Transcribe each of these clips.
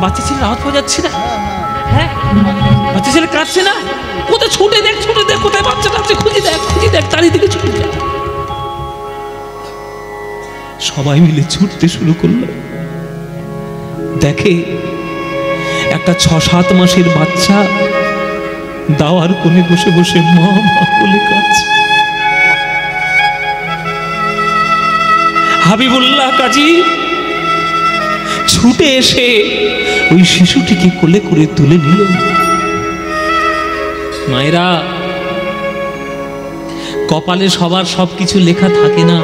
বাচ্চা ছেলের আওয়াজ পাওয়া যাচ্ছে না? হ্যাঁ, বাচ্চা ছেলে কাঁদছে না? কোথায় ছুটে দেখ, কোথায় বাচ্চাটা আছে, খুঁজে দেখ, চারিদিকে ছুটে দেখ। সবাই মিলে ছুটতে শুরু করলো। দেখে একটা 6-7 মাসের বাচ্চা দাওয়ার কোণে বসে বসে মা বলে কাঁদছে। হাবিবুল্লাহ কাজী ছুটে এসে ওই শিশুটিকে কোলে করে তুলে নিলেন। মায়েরা, কপালে সবার সবকিছু লেখা থাকে না।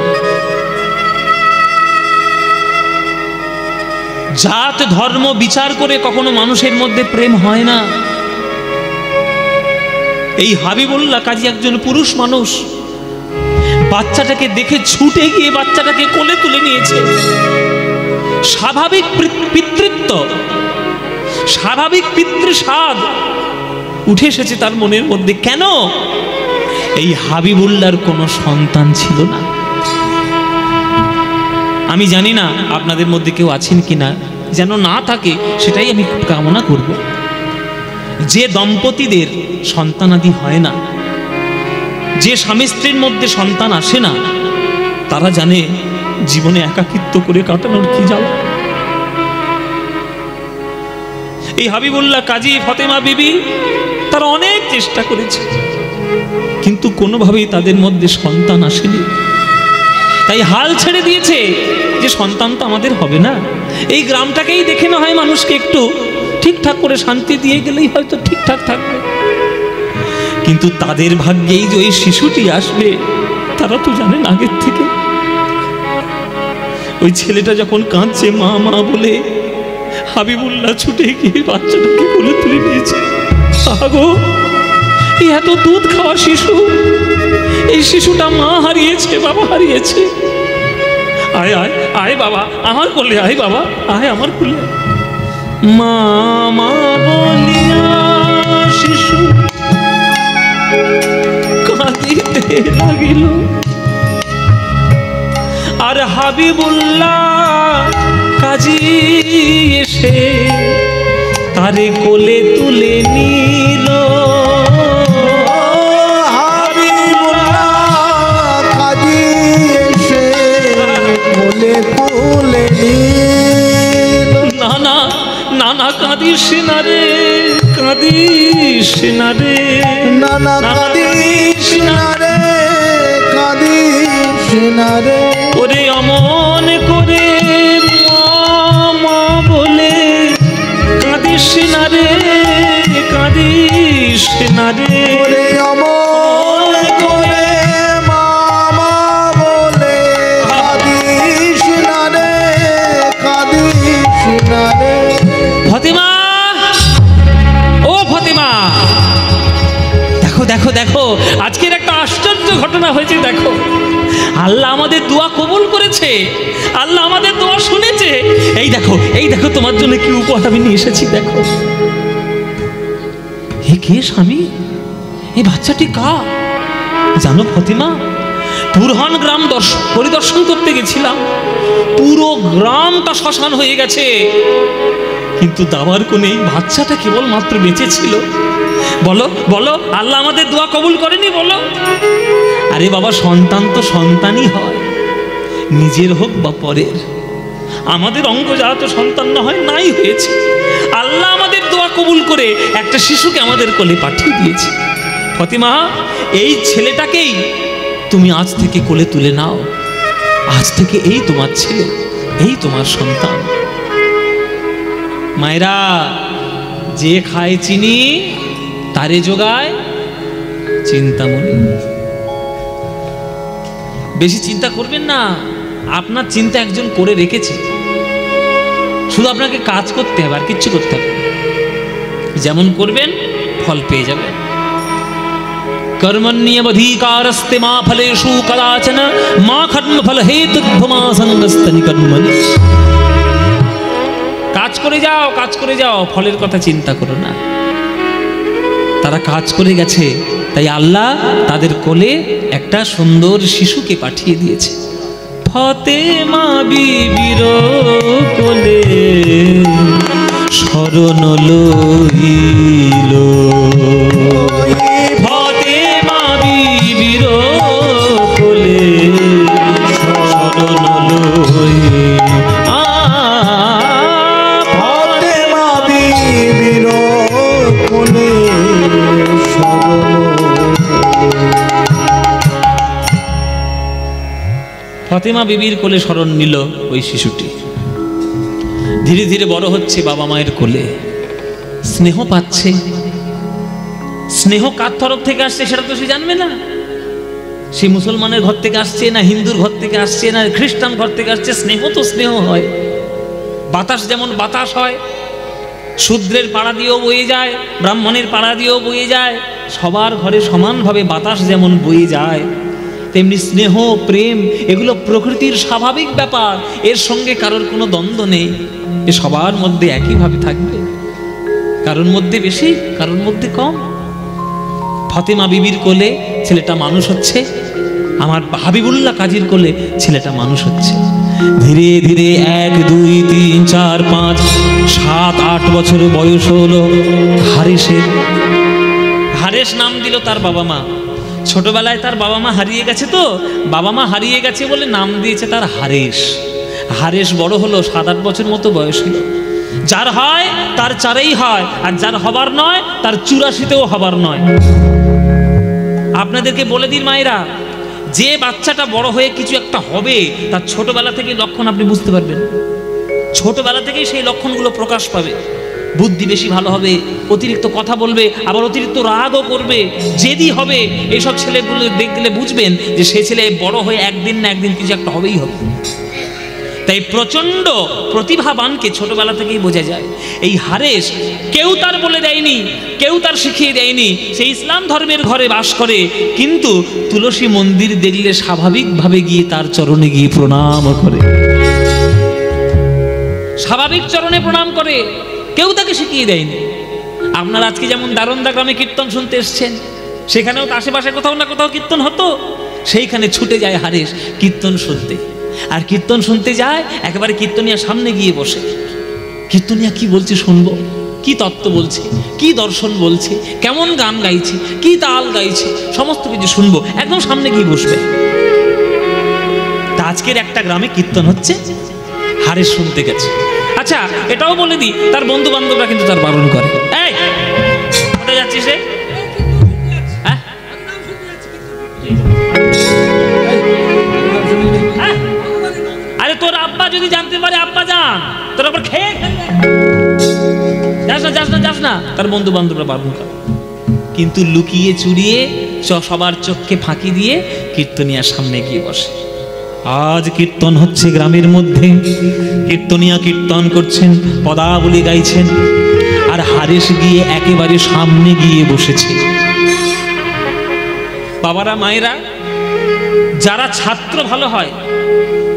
জাত ধর্ম বিচার করে কখনো মানুষের মধ্যে প্রেম হয় না। এই হাবিবুল্লাহ কাজী একজন পুরুষ মানুষ, বাচ্চাটাকে দেখে ছুটে গিয়ে বাচ্চাটাকে কোলে তুলে নিয়েছে। স্বাভাবিক পিতৃত্ব, স্বাভাবিক পিতৃস্বাদ উঠে এসেছে তার মনের মধ্যে। কেন? এই হাবিবুল্লাহর কোনো সন্তান ছিল না। আমি জানি না আপনাদের মধ্যে কেউ আছেন কিনা, যেন না থাকে সেটাই আমি কামনা করব। যে দম্পতিদের সন্তানাদি হয় না, যে স্বামী স্ত্রীর মধ্যে সন্তান আসে না, তারা জানে জীবনে একাকিত্ব করে কাটানোর কি জ্বালা। এই হাবিবুল্লাহ কাজী, ফতেমা বিবি তারা অনেক চেষ্টা করেছে, কিন্তু কোনোভাবেই তাদের মধ্যে সন্তান আসেনি। তাই হাল ছেড়ে দিয়েছে যে সন্তান তো আমাদের হবে না, এই গ্রামটাকেই দেখে না হয় মানুষকে একটু ঠিকঠাক করে শান্তি দিয়ে গেলেই হয়তো ঠিকঠাক থাকবে। কিন্তু তাদের ভাগ্যেই যে ওই শিশুটি আসবে তারা তো জানেন আগের থেকে। ওই ছেলেটা যখন কাঁদছে মা মা বলে, হাবিবুল্লাহ ছুটে গিয়ে বাচ্চাটাকে কোলে তুলে নিয়েছে। আগো, এই এত দুধ খাওয়া শিশু, এই শিশুটা মা হারিয়েছে, বাবা হারিয়েছে। আয় আয় আয় বাবা, আমার কোলে আয় বাবা, আয় আমার কোলে। মা মা বলিয়া শিশু কাঁদিতে লাগিল, আর হাবিবুল্লাহ কাজী এসে তারে কোলে তুলে নিল। হাবিবুল্লাহ কাজী এসে কোলে তুলে নিল। না না না না, কাঁদিস না রে, কাঁদিস না রে, না না কাঁদিস না রে, কাঁদিস না রে। ওরে অমন করে মা বলে কাঁদিস না রে, কাঁদিস না রে। ওরে অমন করে মামা বলে কাঁদিস না রে, কাঁদিস না রে। ফতেমা, ও ফতেমা, দেখো দেখো দেখো, আজকের একটা আশ্চর্য ঘটনা হয়েছে। দেখো, আল্লাহ আমাদের দোয়া কবুল করেছে, আল্লাহ আমাদের দোয়া শুনেছে। এই দেখো, এই দেখো, তোমার জন্য কি উপহার আমি নিয়ে এসেছি। দেখো, এ কে স্বামী? এই বাচ্চাটি কার? জানো ফতেমা, বুরহান গ্রাম পরিদর্শন করতে গেছিলাম, পুরো গ্রামটা শ্মশান হয়ে গেছে, কিন্তু দাবার কোণে এই বাচ্চাটা কেবল মাত্র বেঁচে ছিল। বলো বলো, আল্লাহ আমাদের দোয়া কবুল করেনি? বলো। আরে বাবা, সন্তান তো সন্তানই হয়, নিজের হোক বা পরের। আমাদের অঙ্গজাত সন্তান না হয় নাই হয়েছে, আল্লাহ আমাদের দোয়া কবুল করে একটা শিশুকে আমাদের কোলে পাঠিয়ে দিয়েছে। ফতেমা, এই ছেলেটাকেই তুমি আজ থেকে কোলে তুলে নাও। আজ থেকে এই তোমার ছেলে, এই তোমার সন্তান। মায়েরা, যে খায় চিনি তারে যোগায় চিন্তামণি। বেশি চিন্তা করবেন না, আপনার চিন্তা একজন করে রেখেছে, শুধু আপনাকে কাজ করতে হবে, আর কিচ্ছু করতে হবে। যেমন করবেন ফল পেয়ে যাবেন। कर्मण्यवधिकारस्ते मा फलेषु कदाचन मा कर्मफल हेतुर्भमा संगस्तनि कर्मणि। কাজ করে যাও, কাজ করে যাও, ফলের কথা চিন্তা করো না। তারা কাজ করে গেছে, তাই আল্লাহ তাদের কোলে একটা সুন্দর শিশুকে পাঠিয়ে দিয়েছে। ফতেমা বিবির কোলে শরণ লইল ফতেমা বিবির কোলে শরণ লইল ফতেমা বিবির কোলে শরণ। ফতেমা বিবির কোলে শরণ নিল ওই শিশুটি। ধীরে ধীরে বড় হচ্ছে বাবা মায়ের কোলে, স্নেহ পাচ্ছে। স্নেহ কার তরফ থেকে আসছে সেটা তো সে জানবে না। সে মুসলমানের ঘর থেকে আসছে না হিন্দুর ঘর থেকে আসছে না খ্রিস্টান ঘর থেকে আসছে, স্নেহ তো স্নেহ হয়। বাতাস যেমন বাতাস হয়, শূদ্রের পাড়া দিয়েও বয়ে যায়, ব্রাহ্মণের পাড়া দিয়েও বয়ে যায়, সবার ঘরে সমানভাবে বাতাস যেমন বয়ে যায়, তেমনি স্নেহ প্রেম এগুলো প্রকৃতির স্বাভাবিক ব্যাপার। এর সঙ্গে কারোর কোনো দ্বন্দ্ব নেই, এ সবার মধ্যে একইভাবে থাকবে, কারোর মধ্যে বেশি কারোর মধ্যে কম। ফতেমা বিবির কোলে ছেলেটা মানুষ হচ্ছে, আমার হাবিবুল্লাহ কাজীর কোলে ছেলেটা মানুষ হচ্ছে। ধীরে ধীরে 1 2 3 4 5 7 8 বছর বয়স হলো হারিসের। হারেস নাম দিল তার বাবা মা। ছোটবেলায় তার বাবা মা হারিয়ে গেছে, তো বাবা মা হারিয়ে গেছে বলে নাম দিয়েছে তার হারেস। হারেস বড় হলো 7 8 বছর মতো বয়স হলো। যার হয় তার 4এই হয়, আর যার হবার নয় তার 84তেও হবার নয়। আপনাদেরকে বলে দিন মায়েরা, যে বাচ্চাটা বড় হয়ে কিছু একটা হবে তার ছোটবেলা থেকে লক্ষণ আপনি বুঝতে পারবেন। ছোটবেলা থেকেই সেই লক্ষণগুলো প্রকাশ পাবে। বুদ্ধি বেশি ভালো হবে, অতিরিক্ত কথা বলবে, আবার অতিরিক্ত রাগও করবে, জেদি হবে। এইসব ছেলেগুলো দেখলে বুঝবেন যে সে ছেলে বড় হয়ে একদিন না একদিন কিছু একটা হবেই হবে। তাই প্রচন্ড প্রতিভাবানকে ছোটবেলা থেকেই বোঝা যায়। এই হারেস কেউ তার বলে দেয়নি, কেউ তার শিখিয়ে দেয়নি, সে ইসলাম ধর্মের ঘরে বাস করে, কিন্তু তুলসী মন্দির দেখলে স্বাভাবিকভাবে গিয়ে তার চরণে গিয়ে প্রণাম করে, স্বাভাবিক চরণে প্রণাম করে, কেউ তাকে শিখিয়ে দেয়নি। আপনারা আজকে যেমন দারোন্দা গ্রামে কীর্তন শুনতে এসছেন, সেখানেও তো আশেপাশে কোথাও না কোথাও কীর্তন হতো, সেইখানে ছুটে যায় হারেস কীর্তন শুনতে। আর কীর্তন শুনতে যায়, একেবারে কীর্তনিয়া সামনে গিয়ে বসে, কীর্তনিয়া কি বলছে শুনবো, কি তত্ত্ব বলছে, কি দর্শন বলছে, কেমন গান গাইছে, কি তাল গাইছে, সমস্ত কিছু শুনবো, একদম সামনে গিয়ে বসবে। তা আজকের একটা গ্রামে কীর্তন হচ্ছে, হারেস শুনতে গেছে। আচ্ছা এটাও বলে দিই, তার বন্ধু বান্ধবরা কিন্তু তার বারণ করে, এই কোথায় যাচ্ছিস রে? হ্যাঁ আরে তোর আব্বা যদি জানতে পারে, আব্বা জান তোর আবার খেয়ে যাস না যাস না যাস না, তার বন্ধু বান্ধবরা বারণ করে। কিন্তু লুকিয়ে চুরিয়ে সবার চোখকে ফাঁকি দিয়ে কীর্তনিয়ার সামনে গিয়ে বসে। আজ কীর্তন হচ্ছে গ্রামের মধ্যে, কীর্তনিয়া কীর্তন করছেন, পদাবলী গাইছেন, আর হারেস গিয়ে একেবারে সামনে গিয়ে বসেছে। বাবারা মায়েরা, যারা ছাত্র ভালো হয়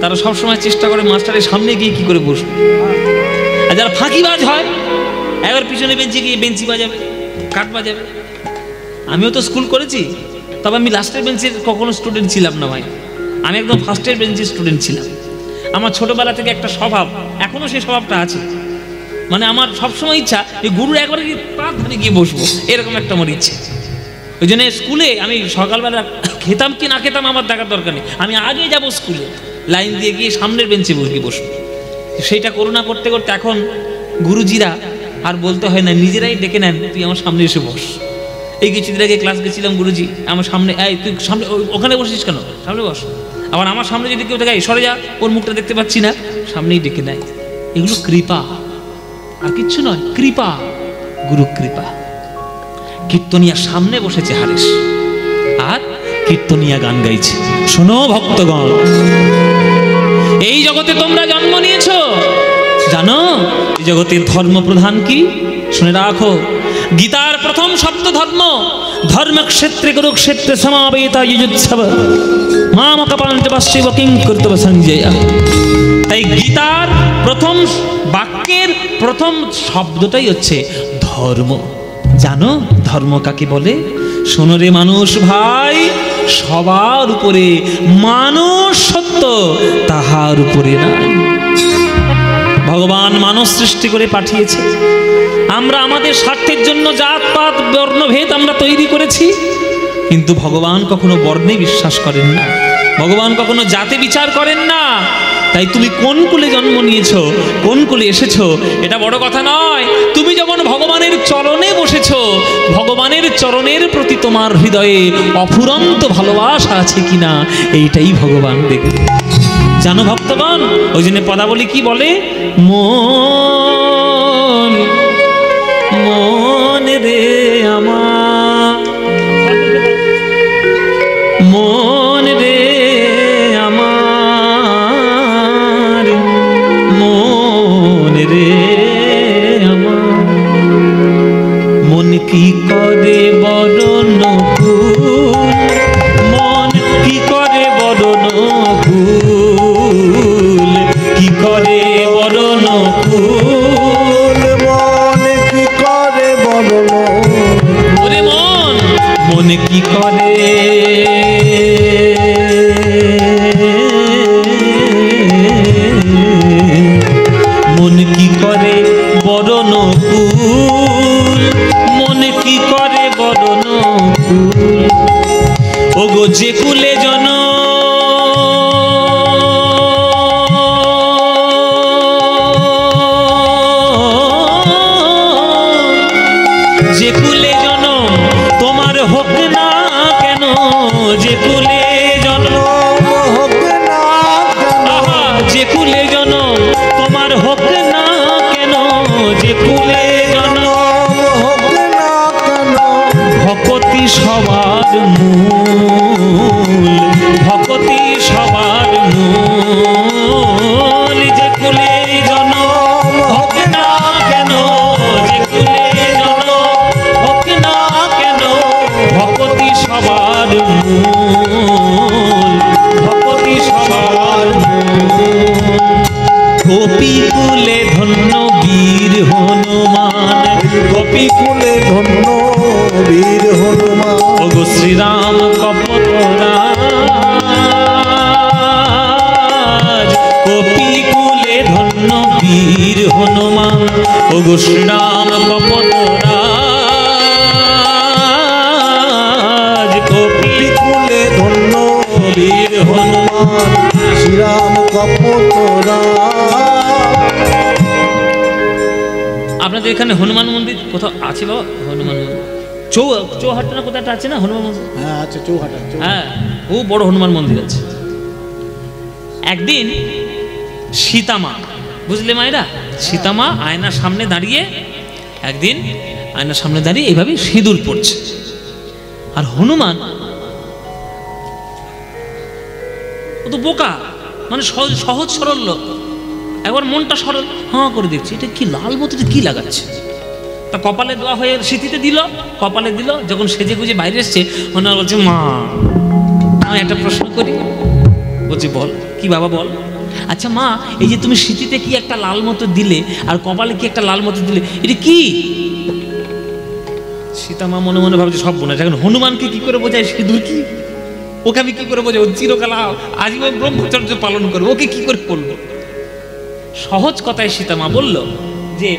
তারা সবসময় চেষ্টা করে মাস্টারের সামনে গিয়ে কি করে বসবে, আর যারা ফাঁকিবাজ হয় একবার পিছনে বেঞ্চে গিয়ে বেঞ্চি বাজাবে, কাঠ বাজাবে। আমিও তো স্কুল করেছি, তবে আমি লাস্টের বেঞ্চের কখনো স্টুডেন্ট ছিলাম না ভাই, আমি একদম ফার্স্টের বেঞ্চের স্টুডেন্ট ছিলাম। আমার ছোটবেলা থেকে একটা স্বভাব, এখনো সেই স্বভাবটা আছে, মানে আমার সবসময় ইচ্ছা যে গুরুর একবারে পা ধরে গিয়ে বসবো, এরকম একটা আমার ইচ্ছে। ওই জন্য স্কুলে আমি সকালবেলা খেতাম কি না খেতাম আমার দেখার দরকার নেই, আমি আগে যাব স্কুলে, লাইন দিয়ে গিয়ে সামনের বেঞ্চে গিয়ে বসবো। সেইটা করোনা করতে করতে এখন গুরুজিরা আর বলতে হয় না, নিজেরাই ডেকে নেন, তুই আমার সামনে এসে বস। এই কিছুদিন আগে ক্লাস গেছিলাম, গুরুজি আমার সামনে, এই তুই সামনে ওখানে বসিস কেন, সামনে বস। আবার আমার সামনে যদি কেউ থাকে, সরে যা, ওর মুখটা দেখতে পাচ্ছি না, সামনেই ডেকে নেয়। এগুলো কৃপা, আর কিচ্ছু নয়, কৃপা, গুরু কৃপা। কীর্তনিয়ার সামনে বসেছে হারেস, আর কীর্তনিয়া গান গাইছে। শোনো ভক্তগণ, এই জগতে তোমরা জন্ম নিয়েছ, জানো এই জগতের ধর্ম প্রধান কি? শুনে রাখো, গীতার প্রথম শব্দ ধর্ম। ধর্মক্ষেত্রে কুরুক্ষেত্রে সমাবেতা যুযুৎসব মামকপাঞ্চবস্যৈব কিং কর্তব্য সঞ্জয়। তাই গীতার প্রথম বাক্যের প্রথম শব্দটাই হচ্ছে ধর্ম। জানো ধর্ম কাকে বলে? শোনো রে মানুষ ভাই, সবার উপরে মানুষ সত্য, তাহার উপরে নাই। ভগবান মানুষ সৃষ্টি করে পাঠিয়েছে, আমরা আমাদের স্বার্থের জন্য জাতপাত বর্ণভেদ আমরা তৈরি করেছি, কিন্তু ভগবান কখনো বর্ণে বিশ্বাস করেন না, ভগবান কখনো জাতে বিচার করেন না। তাই তুমি কোন কুলে জন্ম নিয়েছো, কোন কুলে এসেছো, এটা বড় কথা নয়। তুমি যখন ভগবানের চরণে বসেছো, ভগবানের চরণের প্রতি তোমার হৃদয়ে অফুরন্ত ভালোবাসা আছে কিনা, এইটাই ভগবান দেখবে। জানো ভক্তগণ, ওই জন্য পদাবলী কি বলে, মন মন রে আমার, মন রে আমার, মন রে আমার, মন কি করে বরণ ফুল, মন কি করে বরণ ফুল, কি করে বরণ ফুল, মন কি করে বরণ, ওরে মন মন কি করে, মন কি করে বরণ ফুল, মন কি করে বরণ ফুল, ওগো যে কুলে জন যে কুলে জনম তোমার হোক না কেন, যে কুলে জনম হোক না কেন, আহা, যে কুলে জনম তোমার হোক না কেন, যে কুলে জনম হোক না কেন, ভকতি সবার মূল, ভকতি সবার মূল, যে কুলে জনম হোক না কেন, যে কুলে জনম হোক না কেন, ভকতি সবার মূল, ভকতি সবার মূল। গোপী কুলে ধন্য বীর হনুমান, গোপী কুলে ধন্য বীর হনুমান, ওগো শ্রীরাম কপতরাজ, গোপী কুলে ধন্য বীর হনুমান, ওগো শ্রীরাম কপতরাজ, গোপী কুলে ধন্য বীর হনুমান, শ্রীরাম কপতরা। আপনাদের এখানে হনুমান মন্দির কোথাও আছে বাবা? হনুমান মন্দির চৌহাট্টা না কোথাও একটা আছে না হনুমান মন্দির? হ্যাঁ আচ্ছা, চৌহাটা। হ্যাঁ, ও বড় হনুমান মন্দির আছে। একদিন সীতামা, বুঝলে মায়েরা, সীতামা আয়নার সামনে দাঁড়িয়ে, একদিন আয়নার সামনে দাঁড়িয়ে এইভাবে সিঁদুর পড়ছে, আর হনুমান ও তো বোকা, মানে সহজ সরল লোক, একবার মনটা সরল, হাঁ করে দেখছি এটা কি লাল মতো কি লাগাচ্ছে, তা কপালে দেওয়া হয়ে স্মৃতিতে দিল, কপালে দিল, যখন সেজে গুজে বাইরে এসছে, হনুমান বলছে, মা আমি একটা প্রশ্ন করি। বলছে বল, কি বাবা বল। আচ্ছা মা, এই যে তুমি স্মৃতিতে কি একটা লাল মতো দিলে আর কপালে কি একটা লাল মতো দিলে, এটা কি? সীতামা মনে মনে ভাবছে সব বোনা, এখন হনুমানকে কি করে বোঝায় সিঁদুর কি, ওকে আমি কি করে বোঝাই, ও চিরকাল আজীবন ব্রহ্মচর্য পালন করবো, ওকে কি করে বলবো? সহজ কথায় সীতামা বলল যে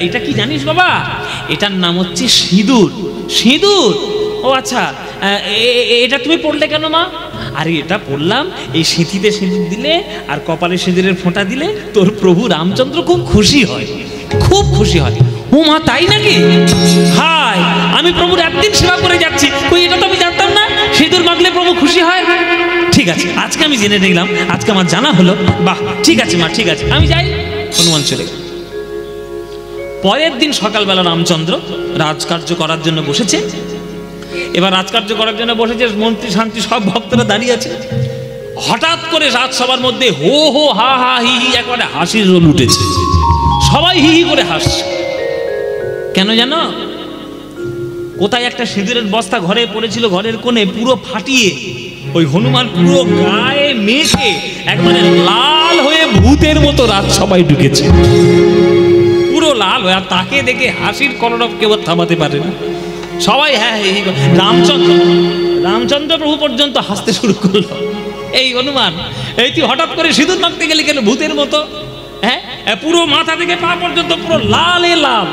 এইটা কি জানিস বাবা, এটার নাম হচ্ছে সিঁদুর। সিঁদুর? ও আচ্ছা, এটা তুমি পড়লে কেন মা? আরে এটা পড়লাম, এই সিঁথিতে সিঁদুর দিলে আর কপালে সিঁদুরের ফোঁটা দিলে তোর প্রভু রামচন্দ্র খুব খুশি হয়, খুব খুশি হয়। ও মা তাই নাকি? হাই, আমি প্রভুর একদিন সেবা করে যাচ্ছি, কই এটা তো আমি জানতাম না, সিঁদুর মাখলে প্রভু খুশি হয়। ঠিক আছে, আজকে আমি জেনে নিলাম, আজকে আমার জানা হলো। বাহ, ঠিক আছে মা, ঠিক আছে, আমি যাই। হনুমান চলে গেল। পরের দিন সকালবেলা রামচন্দ্র রাজকার্য করার জন্য বসেছে। এবার রাজকার্য করার জন্য বসেছে, মন্ত্রী শান্তি সব ভক্তরা দাঁড়িয়ে আছে। হঠাৎ করে রাজসভার মধ্যে হো হো হা হা হি হি একবারে হাসির রোল উঠেছে, সবাই হি হি করে হাসছে। কেন জানো? কোথায় একটা সিঁদুরের বস্তা ঘরে পড়েছিল, ঘরের কোণে পুরো ফাটিয়ে ওই হনুমান পুরো গায়ে মেখে একবারে লাল হয়ে ভূতের মতো রাজসভায় ঢুকেছে, পুরো লাল হয়ে। আর তাকে দেখে হাসির কলরব কেউ থামাতে পারে না, সবাই হ্যাঁ। রামচন্দ্র প্রভু পর্যন্ত হাসতে শুরু করলো। এই হনুমান, এই তুই হঠাৎ করে সিঁদুর মাখতে গেলি কেন ভূতের মতো? হ্যাঁ, পুরো মাথা থেকে পা পর্যন্ত পুরো লালে লাল।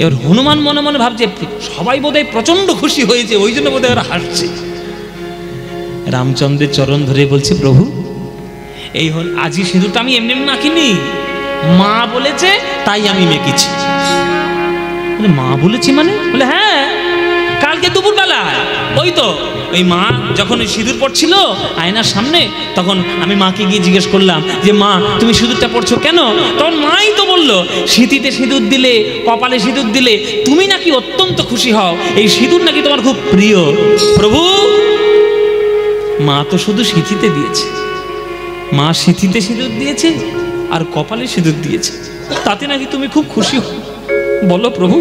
এবার হনুমান মনে মনে ভাবছে সবাই বোধহয় প্রচন্ড খুশি হয়েছে, ওই জন্য বোধহয় ওরা হাসছে। রামচন্দ্রের চরণ ধরে বলছে, প্রভু এই হল আজই সিঁদুরটা আমি এমনি এমনি মাখিনি, মা বলেছে তাই আমি মেখেছি। মা বলেছি মানে? বলে হ্যাঁ, কালকে দুপুরবেলা ওই তো ওই মা যখন ওই সিঁদুর পড়ছিল আয়নার সামনে, তখন আমি মাকে গিয়ে জিজ্ঞেস করলাম যে মা তুমি সিঁদুরটা পড়ছো কেন? তখন মাই তো বললো সিঁথিতে সিঁদুর দিলে, কপালে সিঁদুর দিলে তুমি নাকি অত্যন্ত খুশি হও, এই সিঁদুর নাকি তোমার খুব প্রিয়। প্রভু মা তো শুধু সিঁথিতে দিয়েছে, মা সিঁথিতে সিঁদুর দিয়েছে আর কপালে সিঁদুর দিয়েছে, তাতে নাকি তুমি খুব খুশি হও। বলো প্রভু,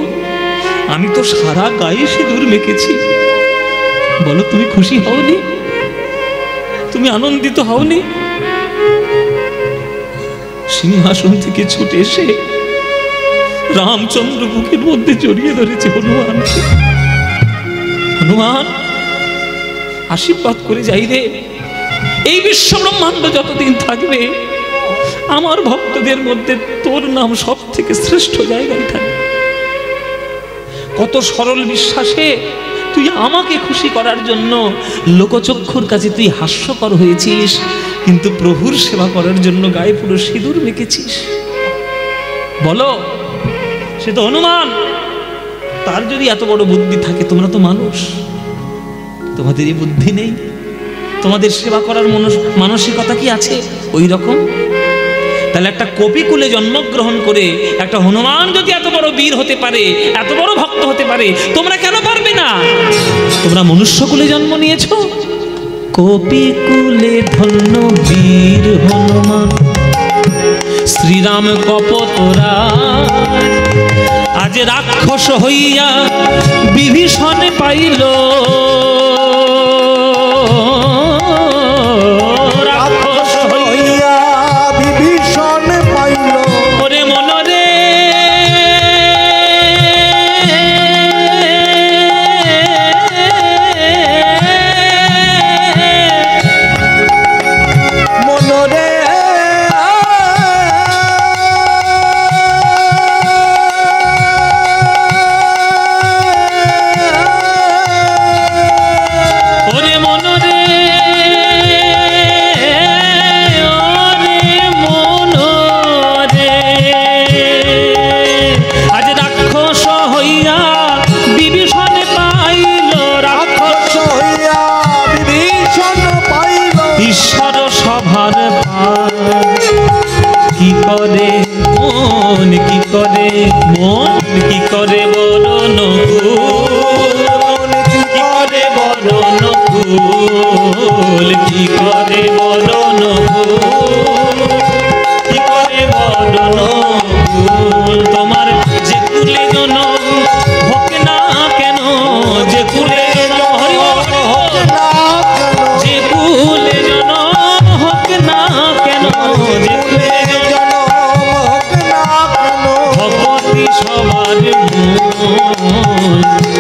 আমি তো সারা গায়ে সিঁদুর মেখেছি, বলো তুমি খুশি হওনি? তুমি আনন্দিত হওনি? সিংহাসন থেকে ছুটে এসে রামচন্দ্র বুকের মধ্যে জড়িয়ে ধরেছে হনুমানকে। হনুমান আশীর্বাদ করে যাই রে, এই বিশ্ব ব্রহ্মাণ্ড যতদিন থাকবে আমার ভক্তদের মধ্যে তোর নাম সব থেকে শ্রেষ্ঠ জায়গায় থাকবে। কত সরল বিশ্বাসে তুই আমাকে খুশি করার জন্য লোকচক্ষুর কাছে তুই হাস্যকর হয়েছিস, কিন্তু প্রভুর সেবা করার জন্য গায়ে পুরো সিঁদুর মেখেছিস। বলো, সে তো হনুমান, তার যদি এত বড় বুদ্ধি থাকে, তোমরা তো মানুষ, তোমাদের এই বুদ্ধি নেই? তোমাদের সেবা করার মানসিকতা কি আছে ওই রকম? তাহলে একটা কপিকুলে জন্মগ্রহণ করে একটা হনুমান যদি এত বড় বীর হতে পারে, এত বড় ভক্ত হতে পারে, তোমরা কেন পারবে না? তোমরা মনুষ্যকুলে জন্ম নিয়েছো। কপিকুলে ধন্য বীর হনুমান, শ্রীরাম কপতরা, আজ রাক্ষস হইয়া বিভীষণে পাইল, তোমার যে কুলে জন হোক না কেন, যে কুলে যে কুলে জন হোক না কেন, যে কুলে জন ভগতি সবার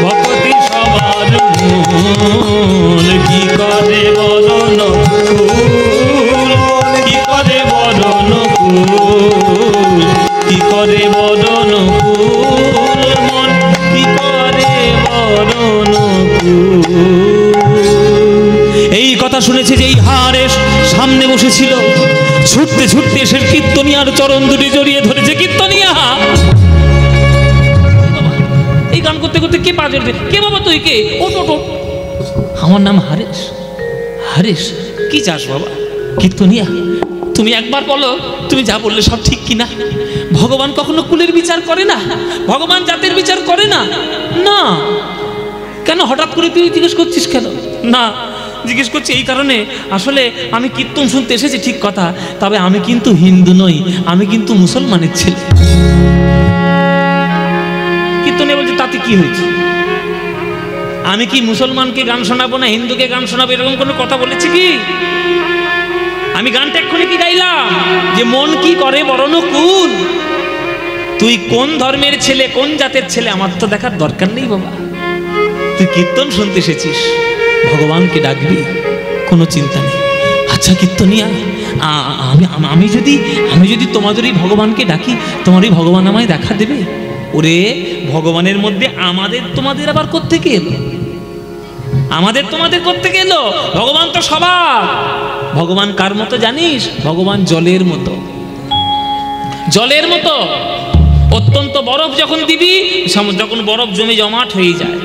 ভগতি সবার মূল, কি করে বরণ ফুল, কি করে বরণ ফুল, কি করে বরণ ফুল, মন কি করে বরণ ফুল। এই কথা শুনেছে যে এই হারেস সামনে বসেছিল, ছুটতে ছুটতে এসে কীর্তনিয়ার চরণ দুটি জড়িয়ে ধরেছে। কীর্তনিয়া, এই গান করতে করতে কে পা জড়িয়ে, কে বাবা তুই কে? ওট ওট, আমার নাম হারেস। হারেস, কি চাস বাবা? কীর্তনিয়া, তুমি একবার বলো তুমি যা বললে সব ঠিক কিনা? ভগবান কখনো কুলের বিচার করে না, ভগবান জাতের বিচার করে না। না, কেন হঠাৎ করে তুই জিজ্ঞেস করছিস কেন? না, জিজ্ঞেস করছি এই কারণে, আসলে আমি কীর্তন শুনতে এসেছি ঠিক কথা, তবে আমি কিন্তু হিন্দু নই, আমি কিন্তু মুসলমানের ছেলে। কীর্তনে বলছে তাতে কি হয়েছে? আমি কি মুসলমানকে গান শোনাবো না হিন্দুকে গান শোনাবো, এরকম কোনো কথা বলেছি কি? আমি গানটা এক্ষুনি কি গাইলাম যে মন কি করে বরণ কুল। তুই কোন ধর্মের ছেলে, কোন জাতের ছেলে, আমার তো দেখার দরকার নেই বাবা। তুই কীর্তন শুনতে এসেছিস, ভগবানকে ডাকবি, কোনো চিন্তা নেই। আচ্ছা কীর্তনিয়া, আমি যদি তোমাদেরই ভগবানকে ডাকি, তোমারই ভগবান আমায় দেখা দেবে? ওরে, ভগবানের মধ্যে আমাদের তোমাদের আবার কোত্থেকে এলো? আমাদের তোমাদের কোত্থেকে এলো? ভগবান তো সবার। ভগবান কার মতো জানিস? ভগবান জলের মতো। জলের মতো। অত্যন্ত বরফ যখন দিবি, যখন বরফ জমে জমাট হয়ে যায়,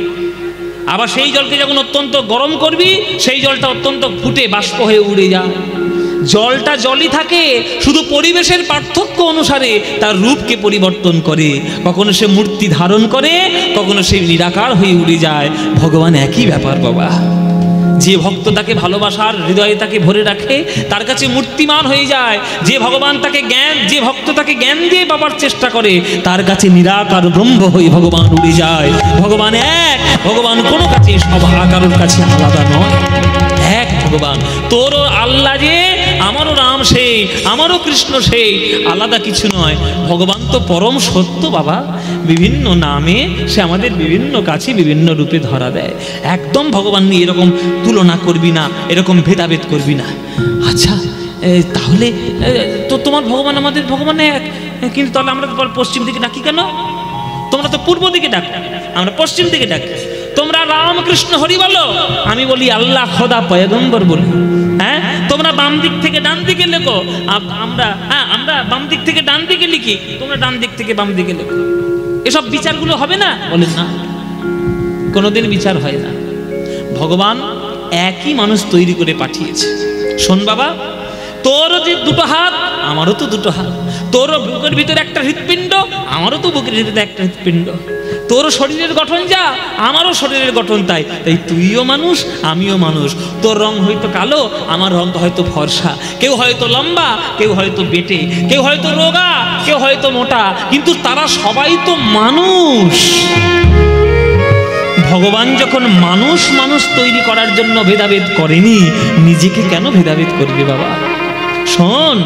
আবার সেই জলকে যখন অত্যন্ত গরম করবি, সেই জলটা অত্যন্ত ফুটে বাষ্প হয়ে উড়ে যায়। জলটা জলই থাকে, শুধু পরিবেশের পার্থক্য অনুসারে তার রূপকে পরিবর্তন করে। কখনো সে মূর্তি ধারণ করে, কখনো সে নিরাকার হয়ে উড়ে যায়। ভগবান একই ব্যাপার বাবা। যে ভক্ত তাকে ভালোবাসার হৃদয়ে তাকে ভরে রাখে, তার কাছে মূর্তিমান হয়ে যায়। যে ভক্ত তাকে জ্ঞান দিয়ে পাবার চেষ্টা করে, তার কাছে নিরাকার ব্রহ্ম হয়ে ভগবান উড়ে যায়। ভগবান এক, ভগবান কোনো কাছে কারোর কাছে আলাদা নয়। এক ভগবান। তোরও আল্লাহ যে, আমারও রাম সেই, আমারও কৃষ্ণ সেই, আলাদা কিছু নয়। ভগবান তো পরম সত্য বাবা। বিভিন্ন নামে সে আমাদের বিভিন্ন কাছে বিভিন্ন রূপে ধরা দেয়। একদম ভগবান নিয়ে এরকম তুলনা করবি না, এরকম ভেদাভেদ করবি না। আচ্ছা, তাহলে তো তোমার ভগবান আমাদের ভগবান এক, কিন্তু তাহলে আমরা পশ্চিম দিকে ডাকি কেন? তোমরা তো পূর্ব দিকে ডাক, আমরা পশ্চিম দিকে ডাকি। তোমরা রাম কৃষ্ণ হরি বলো, আমি বলি আল্লাহ খোদা পয়গম্বর বলি। হ্যাঁ, তোমরা বাম দিক থেকে ডান দিকে লেখো, আমরা বাম দিক থেকে ডান দিকে লিখি, তোমরা ডান দিক থেকে বাম দিকে লেখো। এসব বিচারগুলো হবে না? বলেন না, কোনোদিন বিচার হয় না। ভগবান একই মানুষ তৈরি করে পাঠিয়েছে। শোন বাবা, তোরও যে দুটো হাত, আমারও তো দুটো হাত। তোরও বুকের ভিতরে একটা হৃৎপিণ্ড, আমারও তো বুকের ভিতরে একটা হৃৎপিণ্ড। তোর শরীরের গঠন যা, আমারও শরীরের গঠন তাই। তাই তুইও মানুষ, আমিও মানুষ। তোর রং হয়তো কালো, আমার রং হয়তো ফর্সা। কেউ হয়তো লম্বা, কেউ হয়তো বেটে, কেউ হয়তো রোগা, কেউ হয়তো মোটা, কিন্তু তারা সবাই তো মানুষ। ভগবান যখন মানুষ তৈরি করার জন্য ভেদাভেদ করেনি, নিজেকে কেন ভেদাভেদ করবে বাবা? শোন,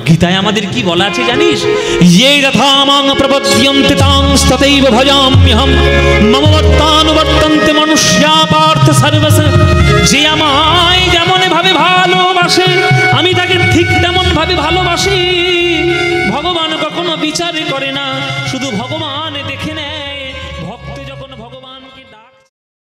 গীতায় আমাদের কি বলা আছে জানিস? ইয়ে যথা মাং প্রপদ্যন্তে তাং তথৈব ভজাম্যহম মম বর্তানুবর্তন্তে মনুষ্যা পার্থ সর্বশ। যে আমায় যেমন ভাবে ভালোবাসে, আমি তাকে ঠিক তেমন ভাবে ভালোবাসি। ভগবান কখনো বিচার করে না,